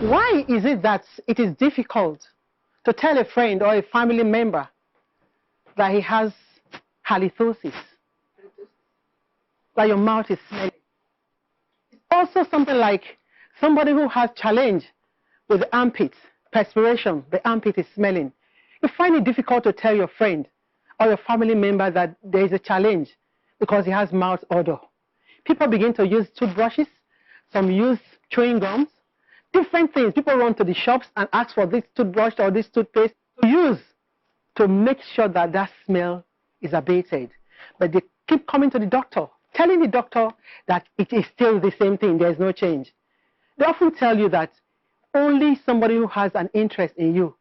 Why is it that it is difficult to tell a friend or a family member that he has halitosis, that your mouth is smelling? It's also something like somebody who has challenge with the armpits, perspiration, the armpit is smelling. You find it difficult to tell your friend or your family member that there is a challenge because he has mouth odor. People begin to use toothbrushes, some use chewing gums, different things. People run to the shops and ask for this toothbrush or this toothpaste to use to make sure that that smell is abated. But they keep coming to the doctor, telling the doctor that it is still the same thing, there is no change. They often tell you that only somebody who has an interest in you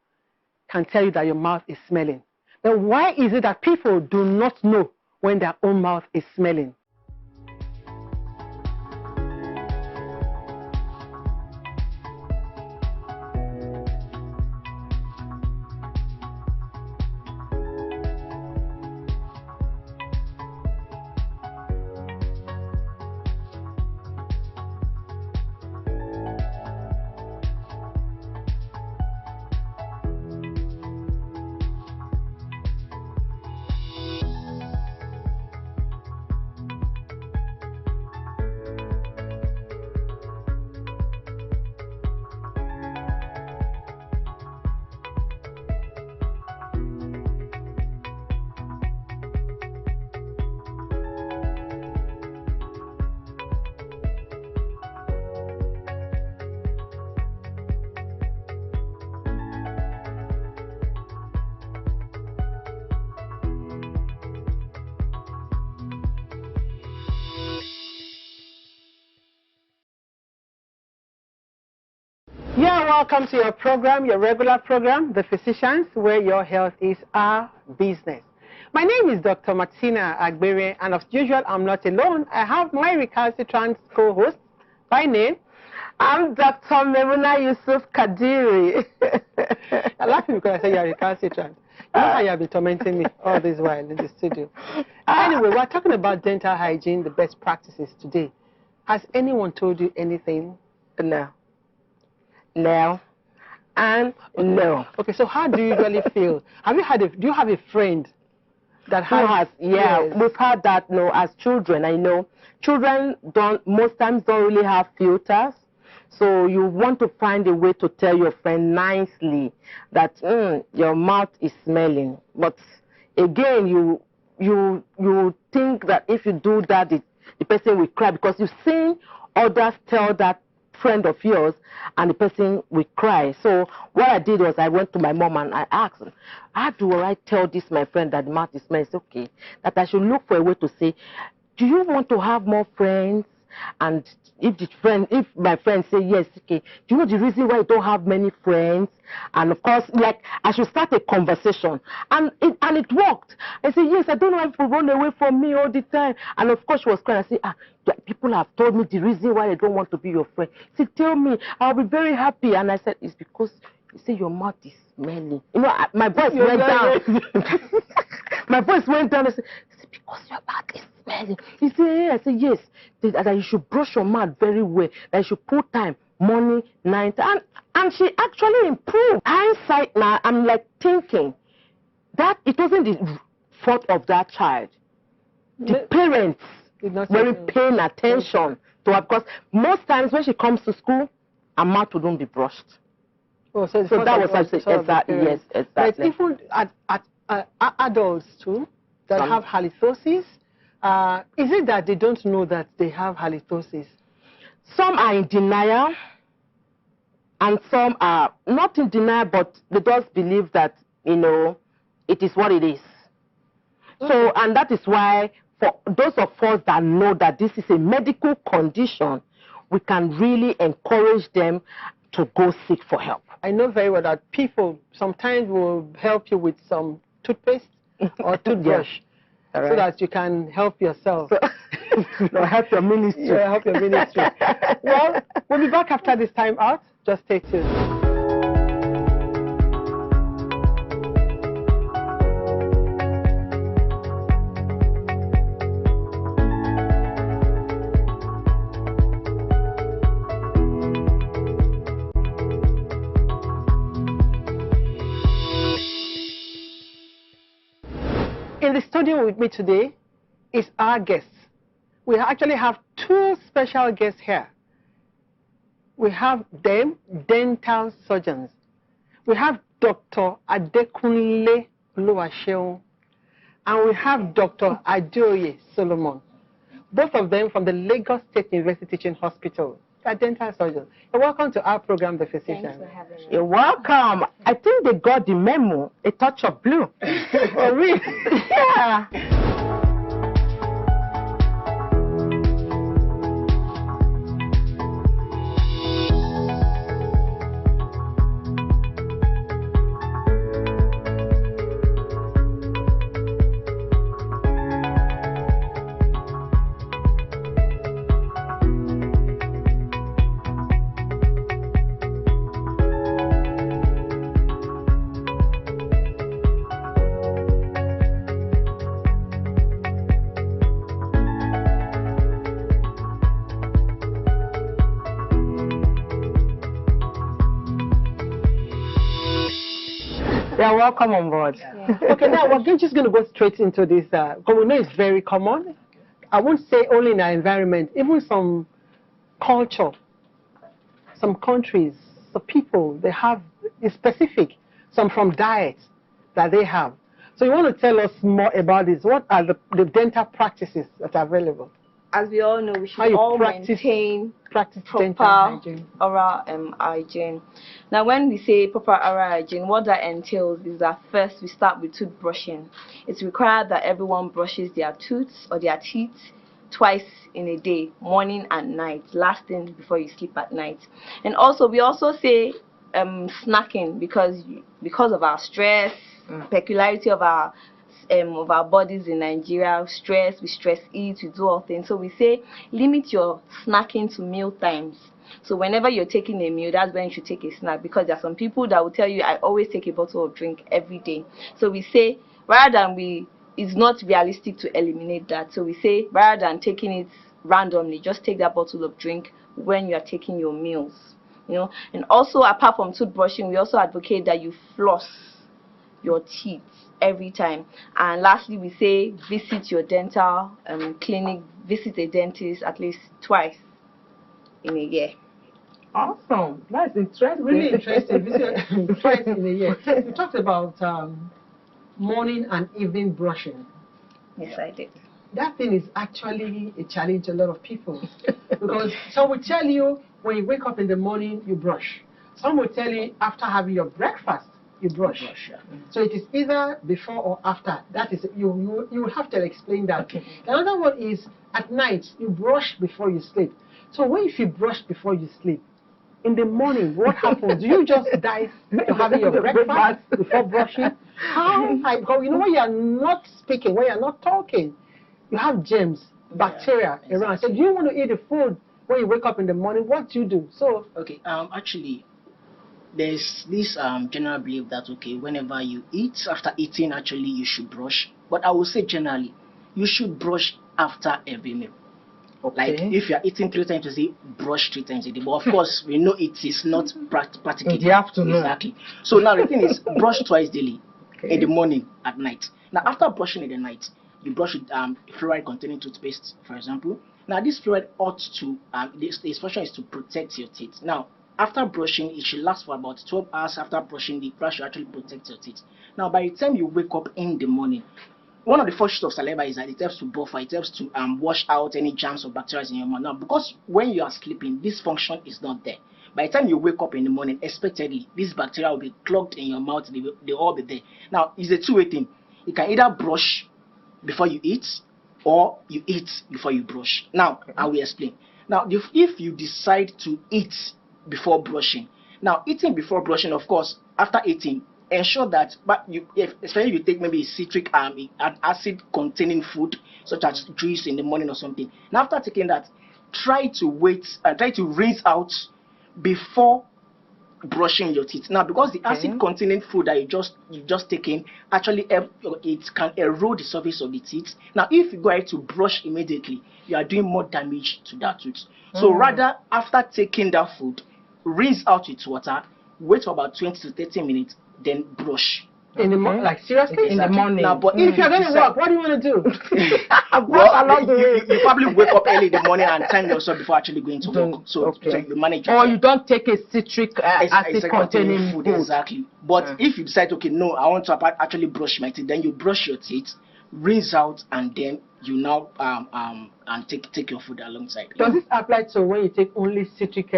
can tell you that your mouth is smelling. But why is it that people do not know when their own mouth is smelling? Yeah, welcome to your program, your regular program, The Physicians, where your health is our business. My name is Dr. Martina Agbere, and as usual, I'm not alone. I have my recalcitrant co-host by name. I'm Dr. Memuna Yusuf Kadiri. I laugh because I say you're recalcitrant. You know how you have been tormenting me all this while in the studio. Anyway, we're talking about dental hygiene, the best practices today. Has anyone told you anything? No. No. And no. Okay, so how do you usually feel? Have you had do you have a friend that has? Yeah, yes. We've had that. No, as children, I know children most times don't really have filters. So you want to find a way to tell your friend nicely that your mouth is smelling. But again, you think that if you do that, the person will cry, because you've seen others tell that friend of yours and the person will cry. So what I did was I went to my mom and I asked, how do I tell this my friend that the mouth is smelling? It's okay. That I should look for a way to say, do you want to have more friends? And if my friend say yes, okay, do you know the reason why you don't have many friends? And of course, like, I should start a conversation, and it worked. I said, yes, I don't know if you run away from me all the time. And of course she was crying. I said, people have told me the reason why they don't want to be your friend. She said, tell me, I'll be very happy. And I said, it's because you say your mouth is smelling. You know, my voice went down. My voice went down. I said, because your mouth is smelling. He said, yeah. I said, yes, that you should brush your mouth very well, that you should put time, morning, night. And she actually improved. Hindsight now, I'm like thinking that it wasn't the fault of that child. The parents weren't paying attention to her, because most times when she comes to school, her mouth wouldn't be brushed. Oh, so that was exactly, yes, exactly. But even at adults too that have halitosis, is it that they don't know that they have halitosis? Some are in denial, and some are not in denial, but they just believe that, you know, it is what it is. So, and that is why for those of us that know that this is a medical condition, we can really encourage them to go seek for help. I know very well that people sometimes will help you with some toothpaste or toothbrush. Yeah. So that you can help yourself. No, help your ministry. Yeah, help your ministry. Well, we'll be back after this time out. Just stay tuned. in the studio with me today is our guests. We actually have two special guests here. We have them, dental surgeons. We have Dr. Adekunle Oluwaseun, and we have Dr. Adeoye Solomon. Both of them from the Lagos State University Teaching Hospital. They are dental surgeons. You're welcome to our program, The Physician. Thanks for having me. You're welcome. I think they got the memo, a touch of blue. Oh, really? Yeah. You're welcome on board. Yeah. Okay, now we're just going to go straight into this, because we know it's very common. I won't say only in our environment, even some culture, some countries, some people, they have, it's specific, some from diets that they have. So you want to tell us more about this. What are the dental practices that are available? As we all know, we How should you all practice maintain dental proper hygiene. oral hygiene. Now, when we say proper oral hygiene, what that entails is that first we start with toothbrushing. It's required that everyone brushes their tooths or their teeth twice in a day, morning and night, last thing before you sleep at night. And also, we also say snacking because of our stress, peculiarity of our bodies in Nigeria, stress, we stress eat, we do all things. So we say limit your snacking to meal times. So whenever you're taking a meal, that's when you should take a snack, because there are some people that will tell you, I always take a bottle of drink every day. So we say rather than it's not realistic to eliminate that. So we say rather than taking it randomly, just take that bottle of drink when you are taking your meals. You know, and also apart from toothbrushing, we also advocate that you floss your teeth every time. And lastly, we say visit your dental clinic, visit a dentist at least twice in a year. Awesome. That's interesting. Really interesting. Visit twice in a year. You talked about morning and evening brushing. Yes, I did. That thing is actually a challenge to a lot of people. Because some will tell you when you wake up in the morning, you brush. Some will tell you after having your breakfast, you brush. Yeah. So it is either before or after. That is, you will have to explain that. Okay. Another one is at night, you brush before you sleep. So what if you brush before you sleep? In the morning, what happens? Do you just dive to having your breakfast before brushing? How? Because you know when you are not speaking, when you are not talking, you have germs, bacteria around. So do you want to eat the food when you wake up in the morning? What do you do? So okay, actually, there's this general belief that okay, whenever you eat, after eating, actually you should brush. But I will say generally, you should brush after every meal. Okay. Like if you are eating 3 times a day, brush 3 times a day. But of course, we know it is not practical. In the afternoon. Exactly. So now the thing is, brush twice daily, in the morning, at night. Now after brushing in the night, you brush with fluoride-containing toothpaste, for example. Now this fluoride ought to, this function is to protect your teeth. Now after brushing, it should last for about 12 hours after brushing. The brush should actually protect your teeth. Now by the time you wake up in the morning, one of the functions of saliva is that it helps to buffer, it helps to wash out any germs or bacteria in your mouth. Now, because when you are sleeping, this function is not there. By the time you wake up in the morning, expectedly, this bacteria will be clogged in your mouth, they'll all be there. Now, it's a two-way thing. You can either brush before you eat, or you eat before you brush. Now, I will explain. Now, if you decide to eat before brushing, now, eating before brushing, of course, after eating, ensure that, especially if you take maybe citric acid containing food such as juice in the morning or something. Now after taking that, try to rinse out before brushing your teeth. Now because the acid containing food that you just taken actually it can erode the surface of the teeth. Now if you go ahead to brush immediately, you are doing more damage to that tooth. So rather after taking that food, rinse out with water, wait for about 20 to 30 minutes, then brush. In the morning, like seriously? In the morning. Now, but If you're going to work, what do you want to do? You probably wake up early in the morning and time yourself before actually going to work. So you manage. Or you don't take a citric acid containing food. Exactly. But if you decide, okay, no, I want to actually brush my teeth, then you brush your teeth, rinse out, and then you now and take your food alongside. Does this apply to when you take only citric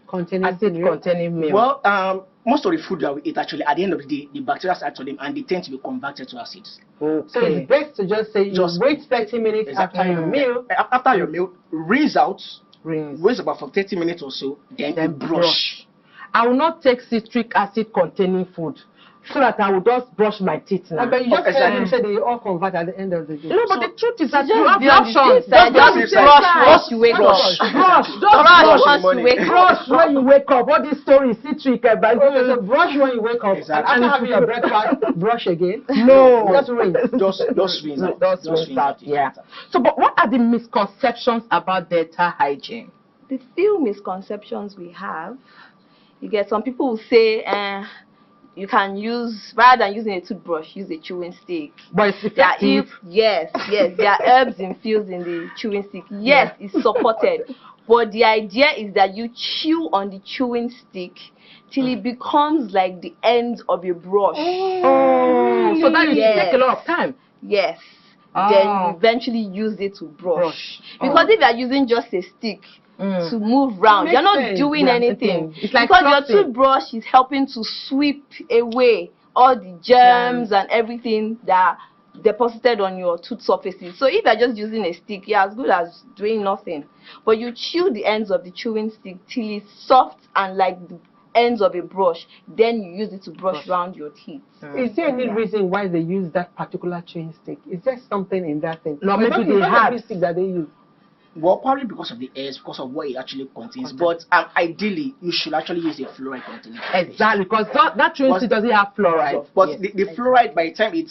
containing milk? Well, most of the food that we eat actually, at the end of the day, the bacteria start to them and they tend to be converted to acids. Okay. So it's best to just say wait 30 minutes after your meal. After your meal, rinse out. Wait about for 30 minutes or so, then you brush. I will not take citric acid containing food, so that I will just brush my teeth now. But you just said they all convert at the end of the day. No, but the truth is that you have the options. Brush you wake up. Brush when you wake up. What this story is citric. So brush when you wake up. Exactly. And after having your breakfast, brush again. No. Just rinse. Just rinse out. Just rinse out. Yeah. So, but what are the misconceptions about dental hygiene? The few misconceptions we have, you get some people will say, you can use, rather than using a toothbrush, use a chewing stick. But it's effective. Yes, there are herbs infused in the chewing stick. Yes, it's supported. But the idea is that you chew on the chewing stick till it becomes like the end of your brush. Oh, so that take a lot of time. Yes. Then you eventually use it to brush. Because if you are using just a stick, to move round, you're not doing anything. It's like because your toothbrush is helping to sweep away all the germs and everything that deposited on your tooth surfaces. So if you're just using a stick, you're as good as doing nothing. But you chew the ends of the chewing stick till it's soft and like the ends of a brush, then you use it to brush around your teeth. Is there any reason why they use that particular chewing stick? Is there something in that thing? No, maybe they have stick that they use. Well, probably because of the airs, because of what it actually contains. But ideally, you should actually use a fluoride containing. Exactly, because that chewing stick doesn't have fluoride. But the fluoride, by the time you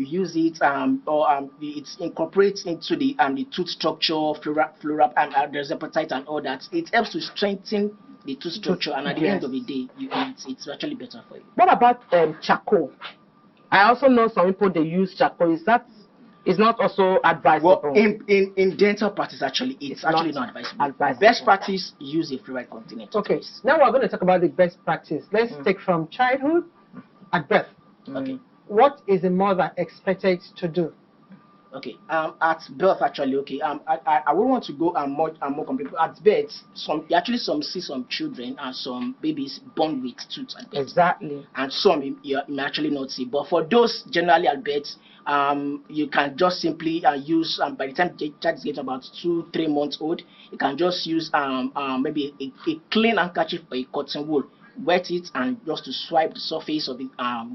use it, it incorporates into the tooth structure, fluoride, there's appetite and all that. It helps to strengthen the tooth structure, and at the end of the day, it's actually better for you. What about charcoal? I also know some people they use charcoal. Is not also advisable. Well, in dental practice, actually, it's actually not advisable. Best practice, use a fluoride containing toothpaste. Now we're going to talk about the best practice. Let's take from childhood at birth. Okay. What is a mother expected to do? Okay. At birth, actually, okay. I wouldn't want to go more complete. At birth, some see some children and some babies born with tooth at birth. Exactly. And some you may actually not see. But for those generally at birth, you can just simply use by the time the child gets about 2-3 months old, you can just use maybe a clean handkerchief or a cotton wool, wet it and just to swipe the surface of the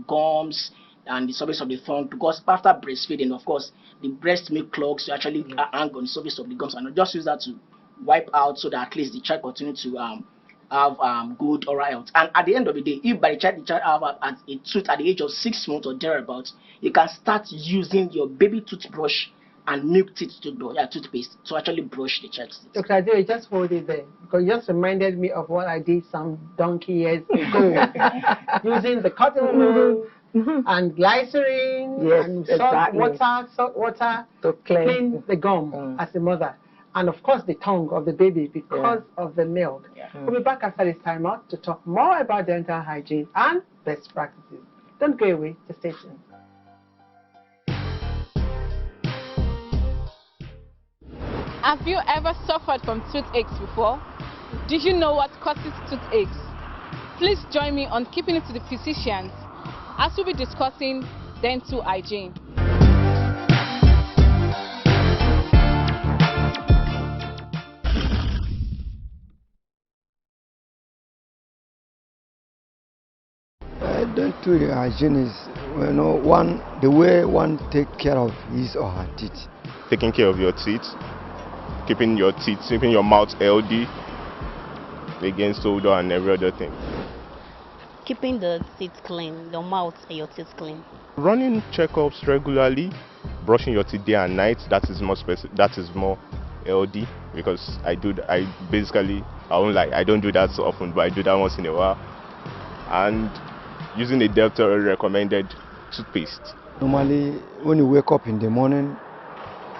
gums and the surface of the tongue, because after breastfeeding, of course, the breast milk clogs to actually hang on the surface of the gums, and just use that to wipe out so that at least the child continue to have good oral health. And at the end of the day, if by the child have a tooth at the age of 6 months or thereabouts, you can start using your baby toothbrush and milk toothpaste to actually brush the child's teeth. Dr. Adeoye, just hold it there, because you just reminded me of what I did some donkey years ago. Using the cotton wool and glycerin and salt water to clean the gum as a mother. And of course the tongue of the baby because of the milk. We'll be back after this time out to talk more about dental hygiene and best practices. Don't go away, just stay tuned. Have you ever suffered from toothaches before? Did you know what causes toothaches? Please join me on Keeping It to the Physicians as we'll be discussing dental hygiene. Dental hygiene is, the way one take care of his or her teeth. Taking care of your teeth, keeping your mouth healthy against odor and every other thing. Keeping the teeth clean, your mouth and your teeth clean. Running checkups regularly, brushing your teeth day and night, that is more healthy, because I don't do that so often, but I do that once in a while. And using a doctor recommended toothpaste. Normally, when you wake up in the morning,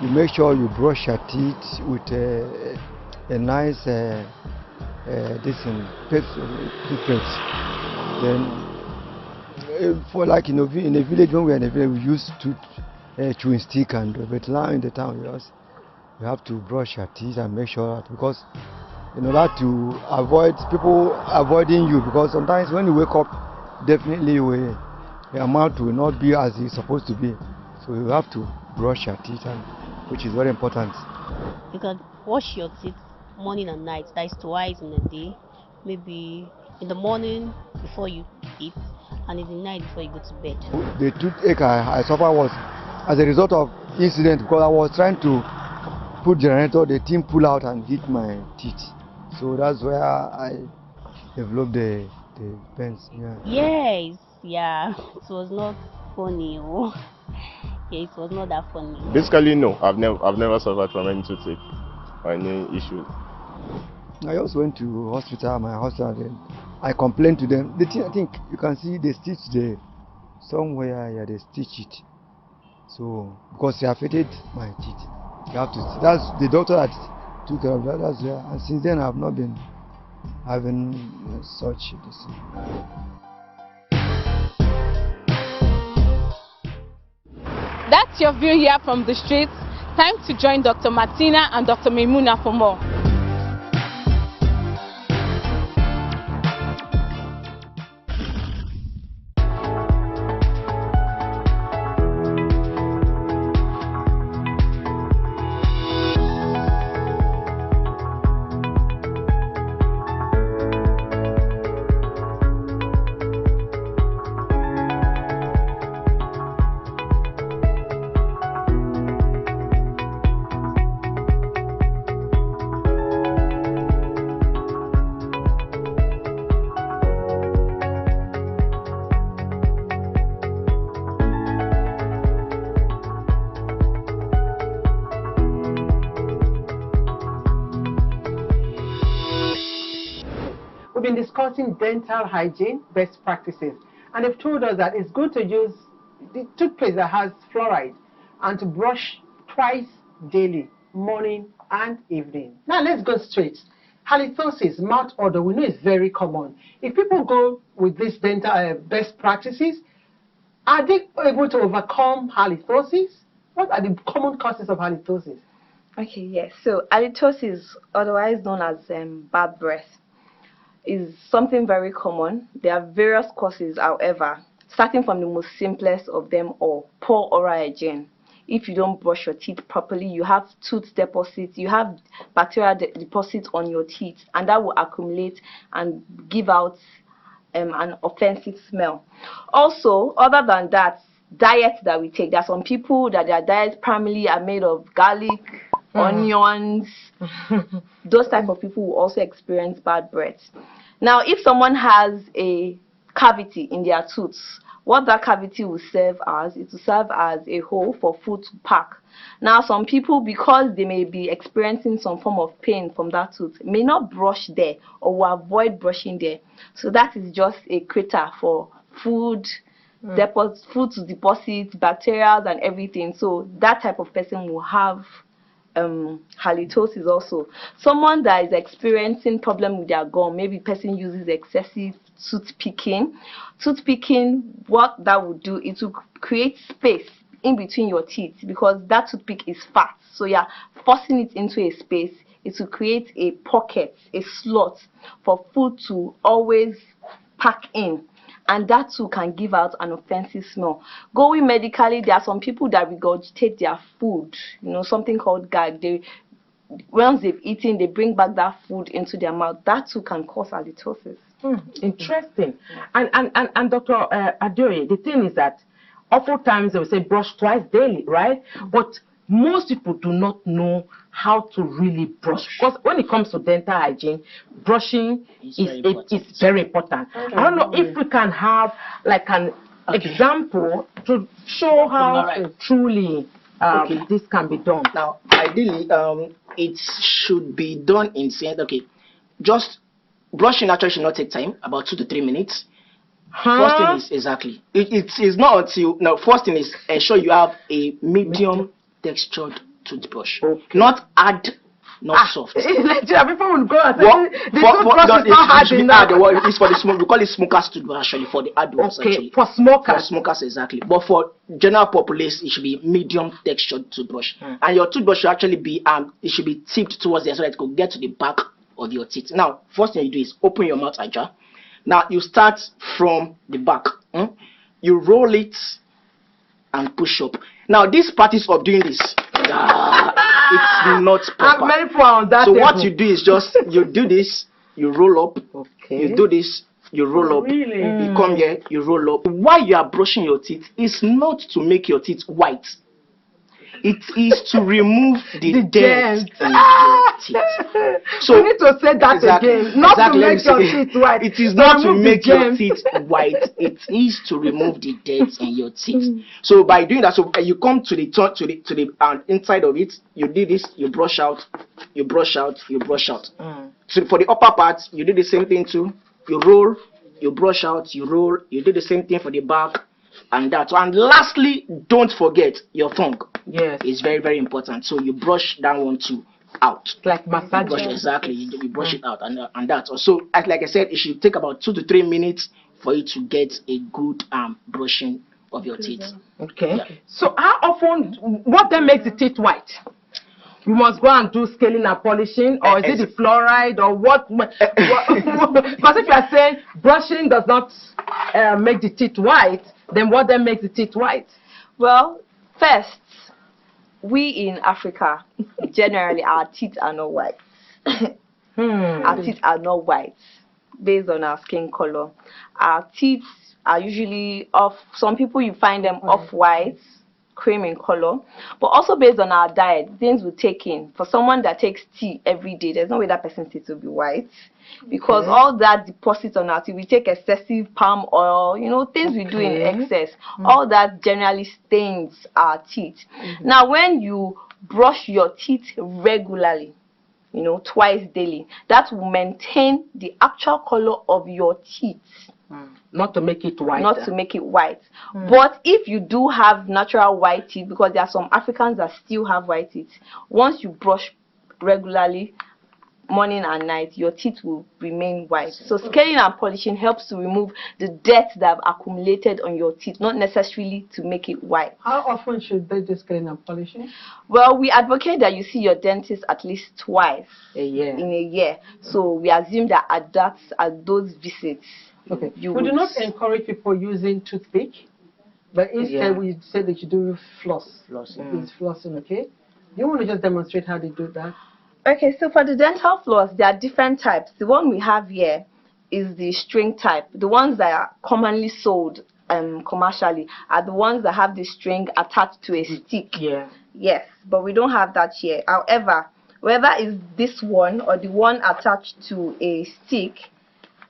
you make sure you brush your teeth with a nice toothpaste. Then, for like in a village, when we are in a village, we use chewing stick, but now in the town, you have to brush your teeth and make sure that, because in order to avoid people avoiding you, because sometimes when you wake up, definitely your mouth will not be as it's supposed to be. So you have to brush your teeth, which is very important. You can wash your teeth morning and night. That is twice in a day. Maybe in the morning before you eat, and in the night before you go to bed. The toothache I suffered was as a result of incident, because I was trying to put generator, the thing pull out and hit my teeth. So that's where I developed the pains. Yeah. Yes, yeah. It was not funny. Oh. Yeah, it was not that funny. Basically, no. I've never suffered from any toothache or any issue. I also went to hospital, my hospital, and I complained to them. The thing, I think you can see they stitch there somewhere. Yeah, they stitch it. So because they affected my teeth, you have to. That's the doctor that took care of that. That's there. And since then, I've not been having such this. That's your view here from the streets. Time to join Dr. Martina and Dr. Maimuna for more. We've been discussing dental hygiene best practices, and they've told us that it's good to use the toothpaste that has fluoride and to brush twice daily, morning and evening. Now let's go straight. Halitosis, mouth odor, we know it's very common. If people go with these dental best practices, are they able to overcome halitosis? What are the common causes of halitosis? Okay, yes. So halitosis, otherwise known as bad breath, is something very common. There are various causes, however, starting from the most simplest of them all, poor oral hygiene. If you don't brush your teeth properly, you have tooth deposits, you have bacterial deposits on your teeth, and that will accumulate and give out an offensive smell. Also, other than that, diet that we take, there are some people that their diets primarily are made of garlic, onions. Those type of people will also experience bad breath. Now, if someone has a cavity in their tooth, what that cavity will serve as, it will serve as a hole for food to pack. Now, some people, because they may be experiencing some form of pain from that tooth, may not brush there or will avoid brushing there. So that is just a crater for food, food to deposit, bacteria and everything. So that type of person will have halitosis also. Someone that is experiencing problem with their gum, maybe person uses excessive toothpicking, what that would do, it will create space in between your teeth, because that toothpick is fat, so you're forcing it into a space. It will create a pocket, a slot for food to always pack in, and that too can give out an offensive smell. Going medically, there are some people that regurgitate their food, something called gag. Once they've eaten, they bring back that food into their mouth. That too can cause halitosis. Interesting. And Dr. Adeoye, the thing is that oftentimes they will say brush twice daily, right? But most people do not know how to really brush, because when it comes to dental hygiene, brushing is very important. I don't know if we can have like an example to show how truly this can be done. Now, ideally, it should be done in just brushing actually should not take time, about 2 to 3 minutes. First thing is exactly. It is not until now. First thing is ensure you have a medium textured toothbrush, not hard, not soft. People will go and say the no, toothbrush is not hard enough. It's for the smoke. We call it smokers toothbrush actually, for the hard ones actually. For smokers. For smokers exactly. But for general populace, it should be medium textured toothbrush, and your toothbrush should actually be it should be tipped towards there so that it could get to the back of your teeth. Now, first thing you do is open your mouth ajar. Now you start from the back. You roll it and push up. Now this practice of doing this, it's not proper. I'm very poor on that. So what you do is just you do this, you roll up. Okay. You do this, you roll up. Really? You come here, you roll up. Why you are brushing your teeth is not to make your teeth white. It is to remove the dirt in your teeth. So you need to say that again. Not to make your teeth white. It is not to make your teeth white. It is to remove the dirt in your teeth. So by doing that, so you come to the inside of it. You do this. You brush out. You brush out. You brush out. So for the upper part, you do the same thing too. You roll. You brush out. You roll. You do the same thing for the back. And that. And lastly, don't forget your tongue. Yes, it's very, very important. So you brush that one too out. Like massage. Exactly. You brush it out and that. So like I said, it should take about 2 to 3 minutes for you to get a good brushing of your teeth. Okay. Yeah. So how often? What then makes the teeth white? You must go and do scaling and polishing, or is it the fluoride, or what? Because if you are saying brushing does not make the teeth white, then what then makes the teeth white? Well, first, we in Africa, generally, our teeth are not white. Our teeth are not white based on our skin color. Our teeth are usually some people you find them off-white, cream in color, but also based on our diet, things we take in. For someone that takes tea every day, there's no way that person's teeth will be white, because all that deposits on our teeth. We take excessive palm oil, things we do in excess, all that generally stains our teeth. Now when you brush your teeth regularly, twice daily, that will maintain the actual color of your teeth. Not to make it white. Not to make it white. But if you do have natural white teeth, because there are some Africans that still have white teeth, once you brush regularly, morning and night, your teeth will remain white. So scaling and polishing helps to remove the dirt that have accumulated on your teeth, not necessarily to make it white. How often should they do scaling and polishing? Well, we advocate that you see your dentist at least twice in a year. So we assume that at those visits, okay. We do not encourage people using toothpick, but instead we say that you do flossing. It's flossing, okay? You want to just demonstrate how they do that? Okay, so for the dental floss, there are different types. The one we have here is the string type. The ones that are commonly sold commercially are the ones that have the string attached to a stick. Yeah. Yes, but we don't have that here. However, whether it's this one or the one attached to a stick,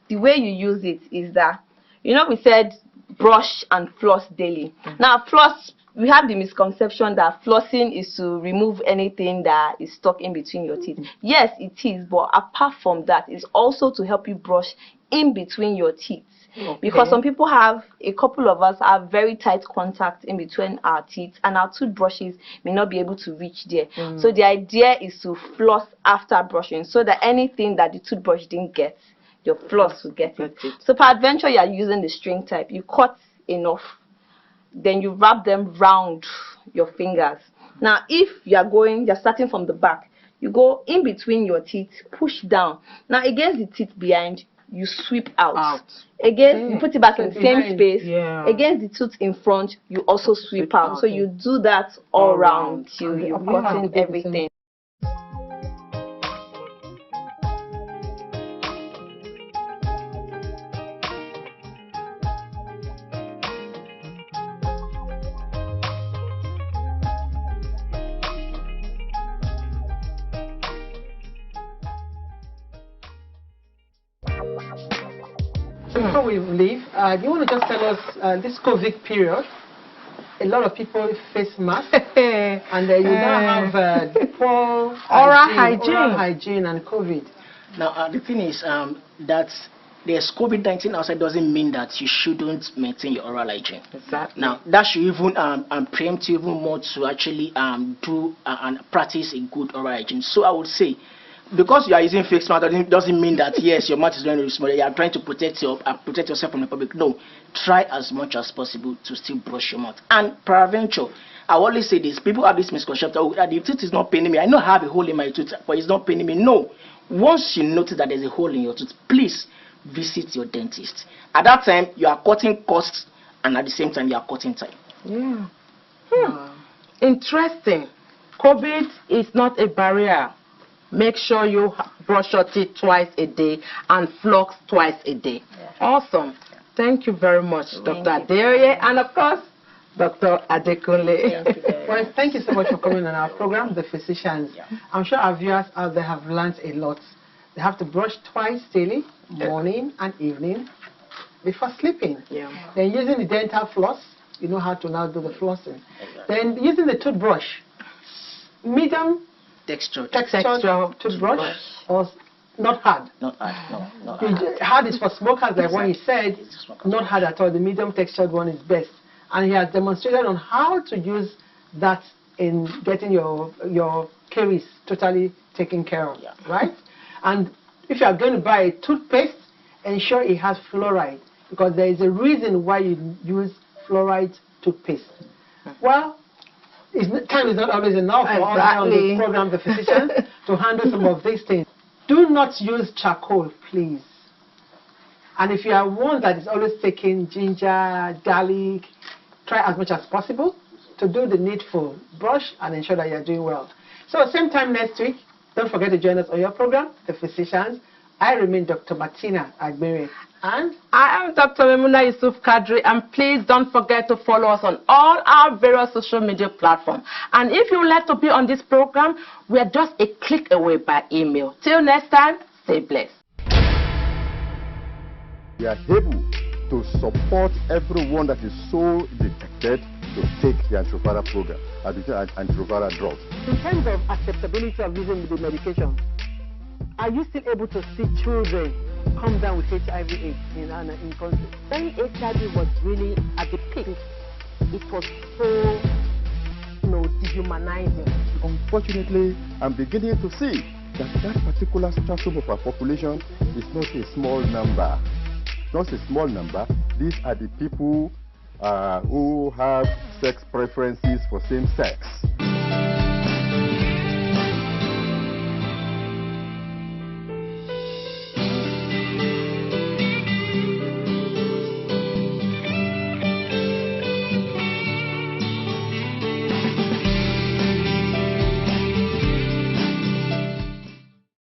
the way you use it is that, we said brush and floss daily. Now, floss, we have the misconception that flossing is to remove anything that is stuck in between your teeth. Yes, it is, but apart from that, it's also to help you brush in between your teeth. Okay. Because a couple of us have very tight contact in between our teeth, and our toothbrushes may not be able to reach there. So the idea is to floss after brushing, so that anything that the toothbrush didn't get, your floss will get it. So peradventure you are using the string type, you cut enough, then you wrap them round your fingers. Now if you're starting from the back, you go in between your teeth, push down. Now against the teeth behind, you sweep out. Again, you put it back in the same space. Against the tooth in front, you also sweep out. So you do that all round till you've gotten everything. Before we leave, do you want to just tell us this COVID period, a lot of people face masks and you now have poor oral hygiene and COVID. Now the thing is that there's COVID-19 outside doesn't mean that you shouldn't maintain your oral hygiene. Exactly. Now, that should even preempt you even more to actually do and practice a good oral hygiene. So I would say, because you are using fake mouth doesn't mean that yes, your mouth is going to be small. You are trying to protect yourself from the public. No, try as much as possible to still brush your mouth. And peradventure, I always say this: people have this misconception. Oh, the tooth is not paining me. I know I have a hole in my tooth, but it's not paining me. No, once you notice that there's a hole in your tooth, please visit your dentist. At that time, you are cutting costs, and at the same time, you are cutting time. Yeah. Interesting. COVID is not a barrier. Make sure you brush your teeth twice a day and floss twice a day. Yeah. Awesome. Thank you very much, Dr. Adeoye, and of course, Dr. Adekunle. Well, thank you so much for coming on our program, the physicians. Yeah. I'm sure our viewers out there have learned a lot. They have to brush twice daily, morning and evening, before sleeping. Yeah. Then using the dental floss, you know how to now do the flossing. Exactly. Then using the toothbrush, medium texture toothbrush, or not hard. Not hard, no. Not hard. Hard is for smokers, like what he said. Not hard at all. The medium textured one is best. And he has demonstrated on how to use that in getting your caries totally taken care of, right? And if you are going to buy a toothpaste, ensure it has fluoride, because there is a reason why you use fluoride toothpaste. Well, time is not always enough for us on the program, the physicians, to handle some of these things. Do not use charcoal, please. And if you are one that is always taking ginger, garlic, try as much as possible to do the needful. Brush and ensure that you are doing well. So same time next week, don't forget to join us on your program, The Physicians. I remain Dr. Martina Agbere. And I am Dr. Memuna Yusuf Kadri, and please don't forget to follow us on all our various social media platforms. And if you would like to be on this program, we are just a click away by email. Till next time, stay blessed. We are able to support everyone that is so detected to take the antiretroviral program, antiretroviral drugs. In terms of acceptability of using the medication, are you still able to see children come down with HIV/AIDS in country? When HIV was really at the peak, it was so, dehumanizing. Unfortunately, I'm beginning to see that particular stratum of our population is not a small number. Not a small number. These are the people who have sex preferences for same sex.